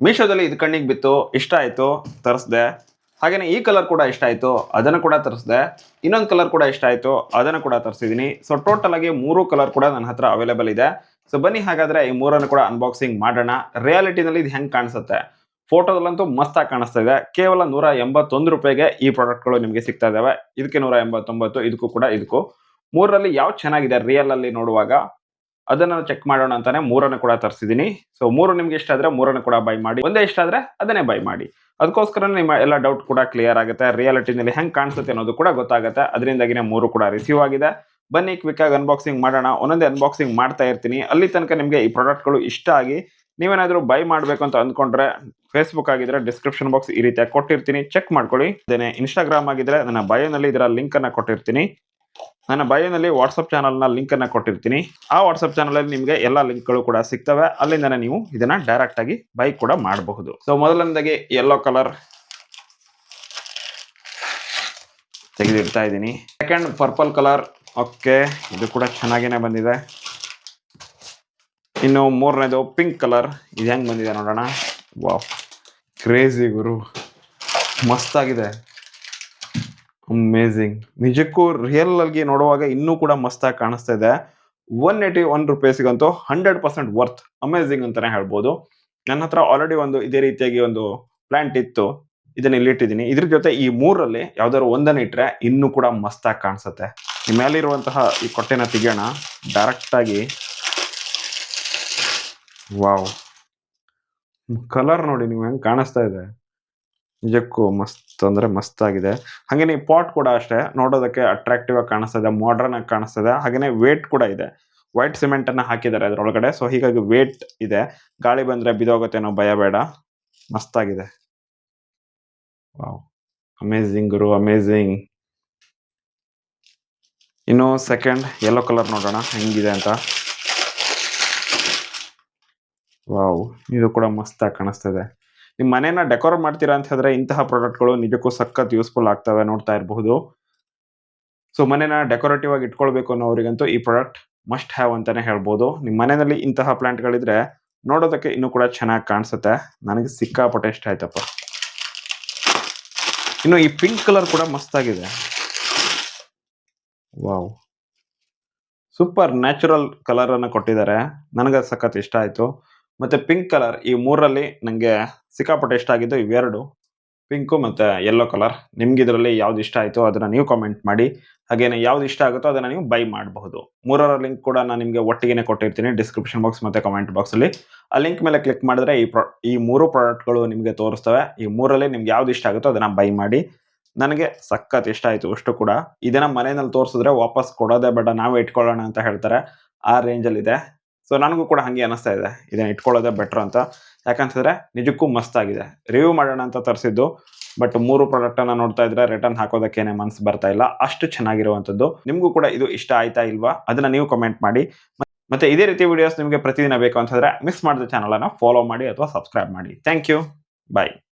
ಮೀಶೋದಲ್ಲಿ ಇದು ಕಣ್ಣಿಗೆ ಬಿತ್ತು, ಇಷ್ಟ ಆಯಿತು, ತರಿಸ್ದೆ. ಹಾಗೆಯೇ ಈ ಕಲರ್ ಕೂಡ ಇಷ್ಟ ಆಯಿತು, ಅದನ್ನು ಕೂಡ ತರಿಸ್ದೆ. ಇನ್ನೊಂದು ಕಲರ್ ಕೂಡ ಇಷ್ಟ ಆಯಿತು, ಅದನ್ನು ಕೂಡ ತರಿಸಿದ್ದೀನಿ. ಸೊ ಟೋಟಲ್ ಆಗಿ 3 ಕಲರ್ ಕೂಡ ನನ್ನ ಹತ್ರ ಅವೈಲೇಬಲ್ ಇದೆ. ಸೊ ಬನ್ನಿ ಹಾಗಾದರೆ ಈ 3ಅನ್ನು ಕೂಡ ಅನ್ಬಾಕ್ಸಿಂಗ್ ಮಾಡೋಣ. ರಿಯಾಲಿಟಿನಲ್ಲಿ ಇದು ಹೆಂಗೆ ಕಾಣಿಸುತ್ತೆ? ಫೋಟೋದಲ್ಲಂತೂ ಮಸ್ತಾಗಿ ಕಾಣಿಸ್ತಾ ಇದೆ. ಕೇವಲ ₹181ಗೆ ಈ ಪ್ರಾಡಕ್ಟ್ಗಳು ನಿಮಗೆ ಸಿಗ್ತಾ ಇದ್ದಾವೆ. ಇದಕ್ಕೆ 189, ಇದಕ್ಕೂ ಕೂಡ ಇದಕ್ಕೂ. 3ರಲ್ಲಿ ಯಾವ್ದು ಚೆನ್ನಾಗಿದೆ ರಿಯಲ್ ಅಲ್ಲಿ ನೋಡುವಾಗ ಅದನ್ನ ಚೆಕ್ ಮಾಡೋಣ ಅಂತಾನೆ 3ಅನ್ನು ಕೂಡ ತರಿಸಿದ್ದೀನಿ. ಸೊ 3 ನಿಮ್ಗೆ ಇಷ್ಟ ಆದ್ರೆ 3ಅನ್ನು ಕೂಡ ಬೈ ಮಾಡಿ. ಒಂದೇ ಇಷ್ಟ ಆದ್ರೆ ಅದನ್ನೇ ಬೈ ಮಾಡಿ. ಅದಕ್ಕೋಸ್ಕರ ನಿಮ್ಮ ಎಲ್ಲ ಡೌಟ್ ಕೂಡ ಕ್ಲಿಯರ್ ಆಗುತ್ತೆ. ರಿಯಾಲಿಟಿನಲ್ಲಿ ಹೆಂಗೆ ಕಾಣಿಸುತ್ತೆ ಅನ್ನೋದು ಕೂಡ ಗೊತ್ತಾಗುತ್ತೆ. ಅದರಿಂದಾಗಿನೇ 3 ಕೂಡ ರಿಸೀವ್ ಆಗಿದೆ. ಬನ್ನಿ ಕ್ವಿಕ್ ಆಗಿ ಅನ್ಬಾಕ್ಸಿಂಗ್ ಮಾಡೋಣ. ಒಂದೊಂದೇ ಅನ್ಬಾಕ್ಸಿಂಗ್ ಮಾಡ್ತಾ ಇರ್ತೀನಿ. ಅಲ್ಲಿ ತನಕ ನಿಮಗೆ ಈ ಪ್ರಾಡಕ್ಟ್ಗಳು ಇಷ್ಟ ಆಗಿ ನೀವೇನಾದರೂ ಬೈ ಮಾಡಬೇಕು ಅಂತ ಅಂದ್ಕೊಂಡ್ರೆ ಫೇಸ್ಬುಕ್ ಆಗಿದ್ರೆ ಡಿಸ್ಕ್ರಿಪ್ಷನ್ ಬಾಕ್ಸ್ ಈ ರೀತಿಯಾಗಿ ಕೊಟ್ಟಿರ್ತೀನಿ, ಚೆಕ್ ಮಾಡ್ಕೊಳ್ಳಿ. ಅದೇನೆ ಇನ್ಸ್ಟಾಗ್ರಾಮ್ ಆಗಿದ್ರೆ ನನ್ನ ಬಯೋನಲ್ಲಿ ಇದರ ಲಿಂಕ್ ಅನ್ನ ಕೊಟ್ಟಿರ್ತೀನಿ. ನನ್ನ ಬಯೋನಲ್ಲಿ ವಾಟ್ಸಪ್ ಚಾನಲ್ನ ಲಿಂಕ್ ಅನ್ನ ಕೊಟ್ಟಿರ್ತೀನಿ. ಆ ವಾಟ್ಸಪ್ ಚಾನಲ್ ನಿಮಗೆ ಎಲ್ಲ ಲಿಂಕ್ಗಳು ಕೂಡ ಸಿಗ್ತವೆ. ಅಲ್ಲಿಂದನೇ ನೀವು ಇದನ್ನ ಡೈರೆಕ್ಟ್ ಆಗಿ ಬೈ ಕೂಡ ಮಾಡಬಹುದು. ಸೊ ಮೊದಲನೇದಾಗಿ ಯೆಲ್ಲೋ ಕಲರ್ ತೆಗೆದಿಡ್ತಾ ಇದ್ದೀನಿ. ಸೆಕೆಂಡ್ ಪರ್ಪಲ್ ಕಲರ್, ಓಕೆ, ಇದು ಕೂಡ ಚೆನ್ನಾಗೇನೆ ಬಂದಿದೆ. ಇನ್ನು ಮೂರನೇದು ಪಿಂಕ್ ಕಲರ್, ಇದು ಹೆಂಗೆ ಬಂದಿದೆ ನೋಡೋಣ. ವಾವ್, ಕ್ರೇಜಿ ಗುರು, ಮಸ್ತಾಗಿದೆ, ಅಮೇಝಿಂಗ್. ನಿಜಕ್ಕೂ ರಿಯಲ್ ಆಗಿ ನೋಡುವಾಗ ಇನ್ನೂ ಕೂಡ ಮಸ್ತಾಗಿ ಕಾಣಿಸ್ತಾ ಇದೆ. ₹181ಗಂತೂ 100% ವರ್ತ್, ಅಮೇಝಿಂಗ್ ಅಂತಾನೆ ಹೇಳ್ಬೋದು. ನನ್ನ ಹತ್ರ ಆಲ್ರೆಡಿ ಒಂದು ಇದೇ ರೀತಿಯಾಗಿ ಒಂದು ಪ್ಲಾಂಟ್ ಇತ್ತು, ಇದನ್ನ ಇಲ್ಲಿ ಇಟ್ಟಿದ್ದೀನಿ. ಇದ್ರ ಜೊತೆ ಈ 3ರಲ್ಲಿ ಯಾವ್ದಾದ್ರು ಒಂದನ್ನು ಇಟ್ಟರೆ ಇನ್ನೂ ಕೂಡ ಮಸ್ತಾಗಿ ಕಾಣಿಸುತ್ತೆ. ಈ ಮೇಲಿರುವಂತಹ ಈ ಕೊಟ್ಟೆನ ತೆಗೆಯೋಣ ಡೈರೆಕ್ಟ್ ಆಗಿ. ವಾವ್, ಕಲರ್ ನೋಡಿ ನೀವು ಹೆಂಗೆ ಕಾಣಿಸ್ತಾ ಇದೆ. ನಿಜಕ್ಕೂ ಮಸ್ತ್ ಅಂದ್ರೆ ಮಸ್ತ್ ಆಗಿದೆ. ಹಾಗೇನೆ ಈ ಪಾಟ್ ಕೂಡ ಅಷ್ಟೇ, ನೋಡೋದಕ್ಕೆ ಅಟ್ರಾಕ್ಟಿವ್ ಆಗಿ ಕಾಣಿಸ್ತದೆ, ಮಾಡರ್ನ್ ಆಗಿ ಕಾಣಿಸ್ತದೆ. ಹಾಗೇನೆ ವೇಟ್ ಕೂಡ ಇದೆ. ವೈಟ್ ಸಿಮೆಂಟ್ ಅನ್ನ ಹಾಕಿದ್ದಾರೆ ಅದರೊಳಗಡೆ. ಸೊ ಹೀಗಾಗಿ ವೇಟ್ ಇದೆ. ಗಾಳಿ ಬಂದ್ರೆ ಬಿದೋಗುತ್ತೆ ಅನ್ನೋ ಭಯ ಬೇಡ. ಮಸ್ತಾಗಿದೆ. ವಾವ್, ಅಮೇಝಿಂಗ್ ಗುರು, ಅಮೇಝಿಂಗ್. ಇನ್ನು ಸೆಕೆಂಡ್ ಯೆಲ್ಲೋ ಕಲರ್ ನೋಡೋಣ ಹೆಂಗಿದೆ ಅಂತ. ವಾವ್, ಇದು ಕೂಡ ಮಸ್ತಾಗಿ ಕಾಣಿಸ್ತಿದೆ. ನಿಮ್ಮ ಮನೇನ ಡೆಕೋರೇಟ್ ಮಾಡ್ತೀರಾ ಅಂತ ಹೇಳಿದ್ರೆ ಇಂತಹ ಪ್ರಾಡಕ್ಟ್ಗಳು ನಿಜಕ್ಕೂ ಸಖತ್ ಯೂಸ್ಫುಲ್ ಆಗ್ತವೆ, ನೋಡ್ತಾ ಇರಬಹುದು. ಸೊ ಮನೇನ ಡೆಕೋರೇಟಿವ್ ಆಗಿ ಇಟ್ಕೊಳ್ಬೇಕು ಅನ್ನೋರಿಗಂತೂ ಈ ಪ್ರಾಡಕ್ಟ್ ಮಸ್ಟ್ ಹ್ಯಾವ್ ಅಂತಾನೆ ಹೇಳ್ಬೋದು. ನಿಮ್ಮ ಮನೆಯಲ್ಲಿ ಇಂತಹ ಪ್ಲಾಂಟ್ಗಳಿದ್ರೆ ನೋಡೋದಕ್ಕೆ ಇನ್ನೂ ಕೂಡ ಚೆನ್ನಾಗಿ ಕಾಣಿಸುತ್ತೆ. ನನಗೆ ಸಿಕ್ಕಾಪಟ್ಟೆ ಇಷ್ಟ ಆಯ್ತಪ್ಪ. ಇನ್ನು ಈ ಪಿಂಕ್ ಕಲರ್ ಕೂಡ ಮಸ್ತಾಗಿದೆ. ವಾವ್, ಸೂಪರ್ ನ್ಯಾಚುರಲ್ ಕಲರ್ ಅನ್ನು ಕೊಟ್ಟಿದ್ದಾರೆ. ನನಗೆ ಸಖತ್ ಇಷ್ಟ ಆಯ್ತು. ಮತ್ತೆ ಪಿಂಕ್ ಕಲರ್, ಈ 3ರಲ್ಲಿ ನನಗೆ ಸಿಕ್ಕಾಪಟ್ಟೆ ಇಷ್ಟ ಆಗಿದ್ದು ಇವೆರಡು, ಪಿಂಕು ಮತ್ತು ಯೆಲ್ಲೋ ಕಲರ್. ನಿಮ್ಗೆ ಇದರಲ್ಲಿ ಯಾವ್ದು ಇಷ್ಟ ಆಯಿತು ಅದನ್ನು ನೀವು ಕಾಮೆಂಟ್ ಮಾಡಿ. ಹಾಗೇನೆ ಯಾವ್ದು ಇಷ್ಟ ಆಗುತ್ತೋ ಅದನ್ನು ನೀವು ಬೈ ಮಾಡಬಹುದು. 3ರ ಲಿಂಕ್ ಕೂಡ ನಾನು ನಿಮಗೆ ಒಟ್ಟಿಗೆ ಕೊಟ್ಟಿರ್ತೀನಿ ಡಿಸ್ಕ್ರಿಪ್ಷನ್ ಬಾಕ್ಸ್ ಮತ್ತು ಕಮೆಂಟ್ ಬಾಕ್ಸಲ್ಲಿ. ಆ ಲಿಂಕ್ ಮೇಲೆ ಕ್ಲಿಕ್ ಮಾಡಿದ್ರೆ ಈ 3 ಪ್ರಾಡಕ್ಟ್ಗಳು ನಿಮಗೆ ತೋರಿಸ್ತವೆ. ಈ 3ರಲ್ಲಿ ನಿಮ್ಗೆ ಯಾವ್ದು ಇಷ್ಟ ಆಗುತ್ತೋ ಅದನ್ನು ಬೈ ಮಾಡಿ. ನನಗೆ ಸಖತ್ ಇಷ್ಟ ಆಯಿತು ಅಷ್ಟು ಕೂಡ. ಇದನ್ನ ಮನೆಯಲ್ಲಿ ತೋರಿಸಿದ್ರೆ ವಾಪಸ್ ಕೊಡೋದೇ ಬೇಡ, ನಾವೇ ಇಟ್ಕೊಳ್ಳೋಣ ಅಂತ ಹೇಳ್ತಾರೆ, ಆ ರೇಂಜಲ್ಲಿದೆ. ಸೊ ನನಗೂ ಕೂಡ ಹಾಗೆ ಅನಿಸ್ತಾ ಇದೆ, ಇದನ್ನ ಇಟ್ಕೊಳ್ಳೋದೇ ಬೆಟ್ರ್ ಅಂತ. ಯಾಕಂತಂದ್ರೆ ನಿಜಕ್ಕೂ ಮಸ್ತಾಗಿದೆ. ರಿವ್ಯೂ ಮಾಡೋಣ ಅಂತ ತರಿಸಿದ್ದು, ಬಟ್ 3 ಪ್ರಾಡಕ್ಟನ್ನು ನೋಡ್ತಾ ಇದ್ರೆ ರಿಟರ್ನ್ ಹಾಕೋದಕ್ಕೇನೆ ಮನಸ್ಸು ಬರ್ತಾ ಇಲ್ಲ, ಅಷ್ಟು ಚೆನ್ನಾಗಿರುವಂಥದ್ದು. ನಿಮಗೂ ಕೂಡ ಇದು ಇಷ್ಟ ಆಯ್ತಾ ಇಲ್ವಾ ಅದನ್ನ ನೀವು ಕಮೆಂಟ್ ಮಾಡಿ. ಮತ್ತೆ ಇದೇ ರೀತಿ ವಿಡಿಯೋಸ್ ನಿಮಗೆ ಪ್ರತಿದಿನ ಬೇಕು ಅಂತಂದ್ರೆ ಮಿಸ್ ಮಾಡಿದ ಚಾನಲನ್ನು ಫಾಲೋ ಮಾಡಿ ಅಥವಾ ಸಬ್ಸ್ಕ್ರೈಬ್ ಮಾಡಿ. Thank you, bye.